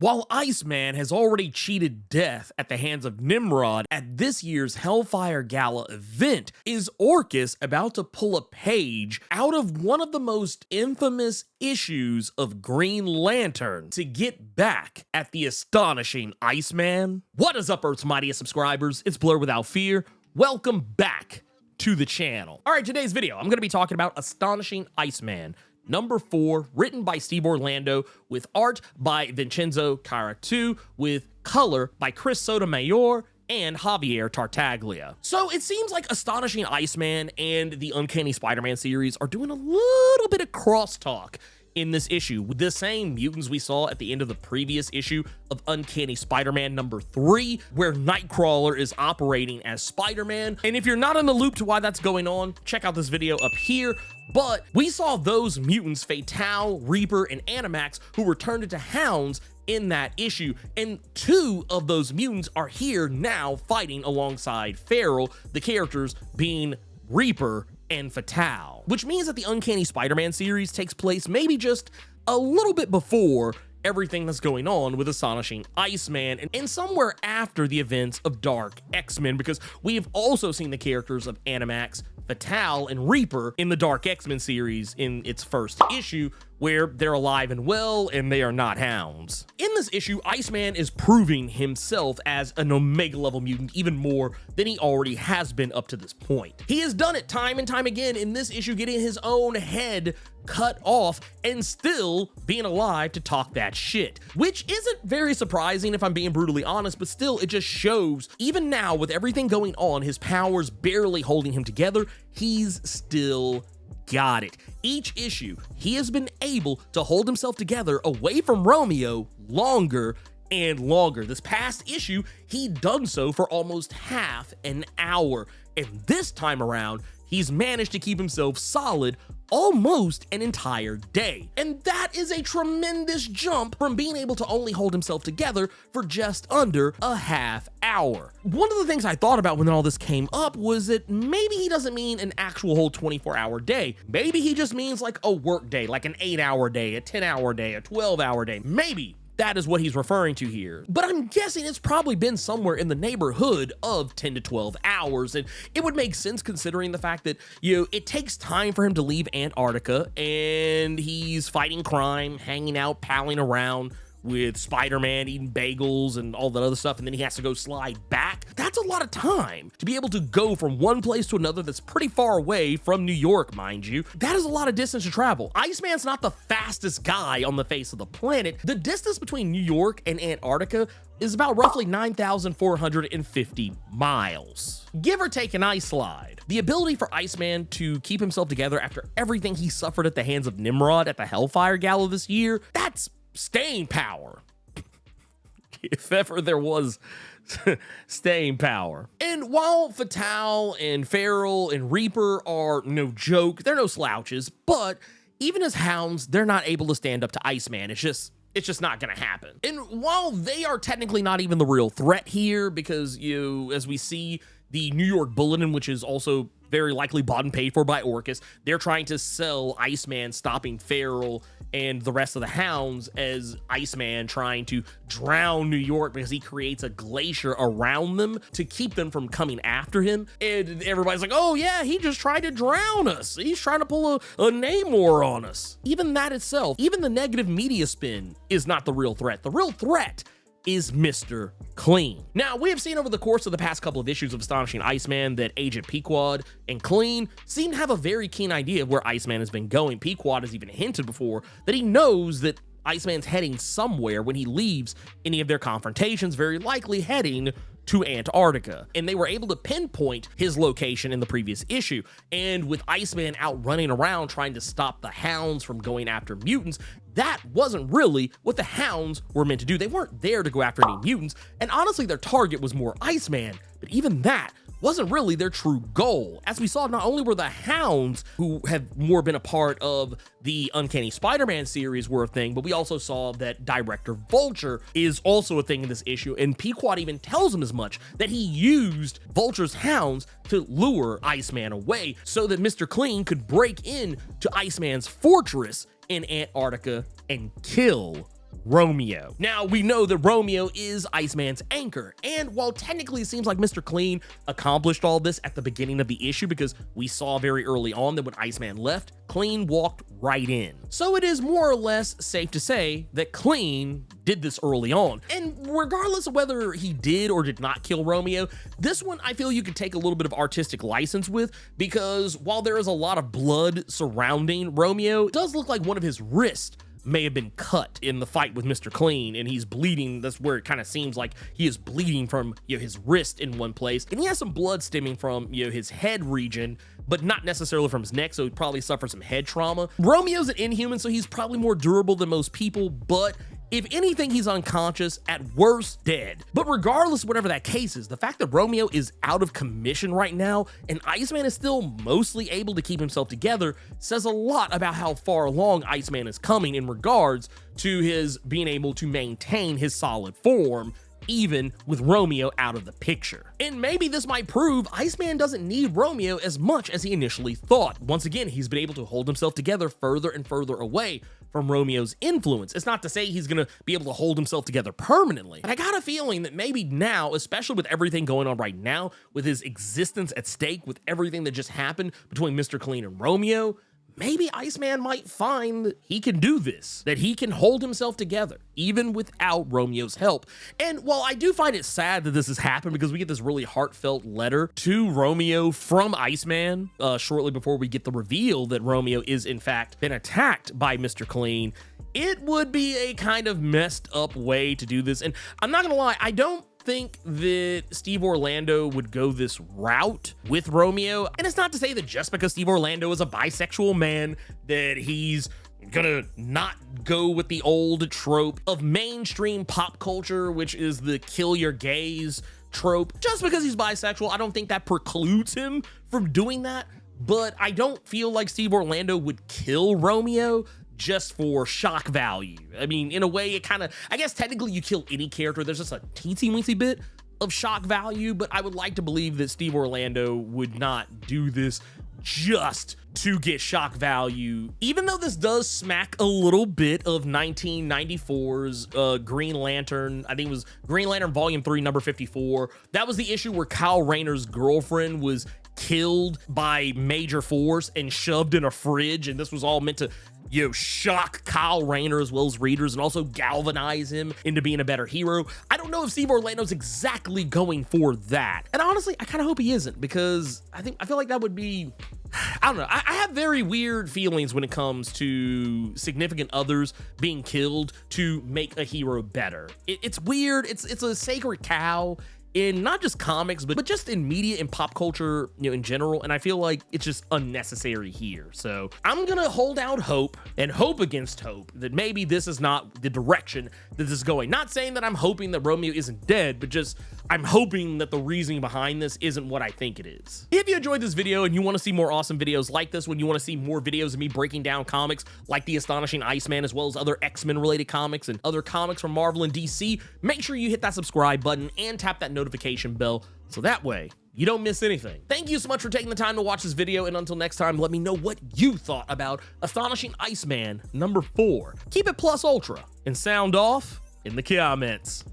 While Iceman has already cheated death at the hands of Nimrod at this year's Hellfire Gala event, is Orcus about to pull a page out of one of the most infamous issues of Green Lantern to get back at the Astonishing Iceman? What is up, Earth's mightiest subscribers? It's Blerd without fear. Welcome back to the channel. All right, today's video, I'm going to be talking about Astonishing Iceman, number 4, written by Steve Orlando, with art by Vincenzo Caratu, with color by Chris Sotomayor and Javier Tartaglia. So it seems like Astonishing Iceman and the Uncanny Spider-Man series are doing a little bit of crosstalk in this issue, with the same mutants we saw at the end of the previous issue of Uncanny Spider-Man number 3, where Nightcrawler is operating as Spider-Man. And if you're not in the loop to why that's going on, check out this video up here. But we saw those mutants, Fatale, Reaper, and Animax, who were turned into hounds in that issue, and 2 of those mutants are here now fighting alongside Feral, the characters being Reaper and Fatale, which means that the Uncanny Spider-Man series takes place maybe just a little bit before everything that's going on with Astonishing Iceman, and somewhere after the events of Dark X-Men, because we have also seen the characters of Animax, Fatale, and Reaper in the Dark X-Men series in its first issue, where they're alive and well and they are not hounds. In this issue, Iceman is proving himself as an Omega level mutant even more than he already has been up to this point. He has done it time and time again in this issue, getting his own head cut off and still being alive to talk that shit, which isn't very surprising if I'm being brutally honest, but still it just shows, even now with everything going on, his powers barely holding him together, he's still got it. Each issue, he has been able to hold himself together away from Romeo longer and longer. This past issue, he'd done so for almost half an hour, and this time around, he's managed to keep himself solid almost an entire day. And that is a tremendous jump from being able to only hold himself together for just under a half hour. One of the things I thought about when all this came up was that maybe he doesn't mean an actual whole 24-hour day. Maybe he just means like a work day, like an 8-hour day, a 10-hour day, a 12-hour day. Maybe that is what he's referring to here. But I'm guessing it's probably been somewhere in the neighborhood of 10 to 12 hours. And it would make sense considering the fact that, it takes time for him to leave Antarctica and he's fighting crime, hanging out, palling around with Spider-Man, eating bagels and all that other stuff, and then he has to go slide back. That's a lot of time to be able to go from one place to another that's pretty far away from New York, mind you. That is a lot of distance to travel. Iceman's not the fastest guy on the face of the planet. The distance between New York and Antarctica is about roughly 9,450 miles, give or take an ice slide. The ability for Iceman to keep himself together after everything he suffered at the hands of Nimrod at the Hellfire Gala this year, that's staying power. If ever there was staying power. And while Fatale and Feral and Reaper are no joke, they're no slouches, but even as hounds, they're not able to stand up to Iceman. It's just not gonna happen. And while they are technically not even the real threat here, because as we see the New York Bulletin, which is also very likely bought and paid for by Orcus, they're trying to sell Iceman stopping Feral and the rest of the hounds as Iceman trying to drown New York because he creates a glacier around them to keep them from coming after him. And everybody's like, oh yeah, he just tried to drown us. He's trying to pull a Namor on us. Even that itself, even the negative media spin is not the real threat. The real threat is Mr. Clean. Now, we have seen over the course of the past couple of issues of Astonishing Iceman that Agent Pequod and Clean seem to have a very keen idea of where Iceman has been going. Pequod has even hinted before that he knows that Iceman's heading somewhere when he leaves any of their confrontations, very likely heading to Antarctica. And they were able to pinpoint his location in the previous issue. And with Iceman out running around trying to stop the hounds from going after mutants, that wasn't really what the hounds were meant to do. They weren't there to go after any mutants, and honestly their target was more Iceman, but even that wasn't really their true goal. As we saw, not only were the hounds, who have more been a part of the Uncanny Spider-Man series, were a thing, but we also saw that Director Vulture is also a thing in this issue, and Pequod even tells him as much, that he used Vulture's hounds to lure Iceman away so that Mr. Clean could break in to Iceman's fortress in Antarctica and kill Romeo. Now, we know that Romeo is Iceman's anchor, and while technically it seems like Mr. Clean accomplished all this at the beginning of the issue, because we saw very early on that when Iceman left, Clean walked right in. So it is more or less safe to say that Clean did this early on. And regardless of whether he did or did not kill Romeo, this one I feel you could take a little bit of artistic license with, because while there is a lot of blood surrounding Romeo, it does look like one of his wrists may have been cut in the fight with Mr. Clean, and he's bleeding. That's where it kind of seems like he is bleeding from, his wrist in one place, and he has some blood stemming from, his head region, but not necessarily from his neck, so he probably suffered some head trauma. Romeo's an Inhuman, so he's probably more durable than most people, but if anything, he's unconscious, at worst, dead. But regardless of whatever that case is, the fact that Romeo is out of commission right now and Iceman is still mostly able to keep himself together says a lot about how far along Iceman is coming in regards to his being able to maintain his solid form, even with Romeo out of the picture. And maybe this might prove Iceman doesn't need Romeo as much as he initially thought. Once again, he's been able to hold himself together further and further away from Romeo's influence. It's not to say he's gonna be able to hold himself together permanently, but I got a feeling that maybe now, especially with everything going on right now, with his existence at stake, with everything that just happened between Mr. Clean and Romeo, maybe Iceman might find that he can do this, that he can hold himself together, even without Romeo's help. And while I do find it sad that this has happened, because we get this really heartfelt letter to Romeo from Iceman shortly before we get the reveal that Romeo is in fact been attacked by Mr. Clean, it would be a kind of messed up way to do this. And I'm not gonna lie, I don't think that Steve Orlando would go this route with Romeo. And it's not to say that just because Steve Orlando is a bisexual man that he's gonna not go with the old trope of mainstream pop culture, which is the kill your gays trope. Just because he's bisexual, I don't think that precludes him from doing that. But I don't feel like Steve Orlando would kill Romeo just for shock value. I mean, in a way, it kind of, I guess technically you kill any character, there's just a teensy-weensy bit of shock value, but I would like to believe that Steve Orlando would not do this just to get shock value, even though this does smack a little bit of 1994's Green Lantern. I think it was Green Lantern Volume 3, number 54. That was the issue where Kyle Rayner's girlfriend was killed by Major Force and shoved in a fridge, and this was all meant to shock Kyle Rayner as well as readers and also galvanize him into being a better hero. I don't know if Steve Orlando's exactly going for that. And honestly, I kind of hope he isn't, because I feel like that would be, I don't know. I have very weird feelings when it comes to significant others being killed to make a hero better. It's weird. It's a sacred cow in not just comics, but just in media and pop culture, in general. And I feel like it's just unnecessary here. So I'm gonna hold out hope and hope against hope that maybe this is not the direction that this is going. Not saying that I'm hoping that Romeo isn't dead, but just I'm hoping that the reasoning behind this isn't what I think it is. If you enjoyed this video and you want to see more awesome videos like this, when you want to see more videos of me breaking down comics like the Astonishing Iceman, as well as other X-Men related comics and other comics from Marvel and DC, make sure you hit that subscribe button and tap that notification bell so that way you don't miss anything. Thank you so much for taking the time to watch this video, and until next time, let me know what you thought about Astonishing Iceman number 4. Keep it plus ultra and sound off in the comments.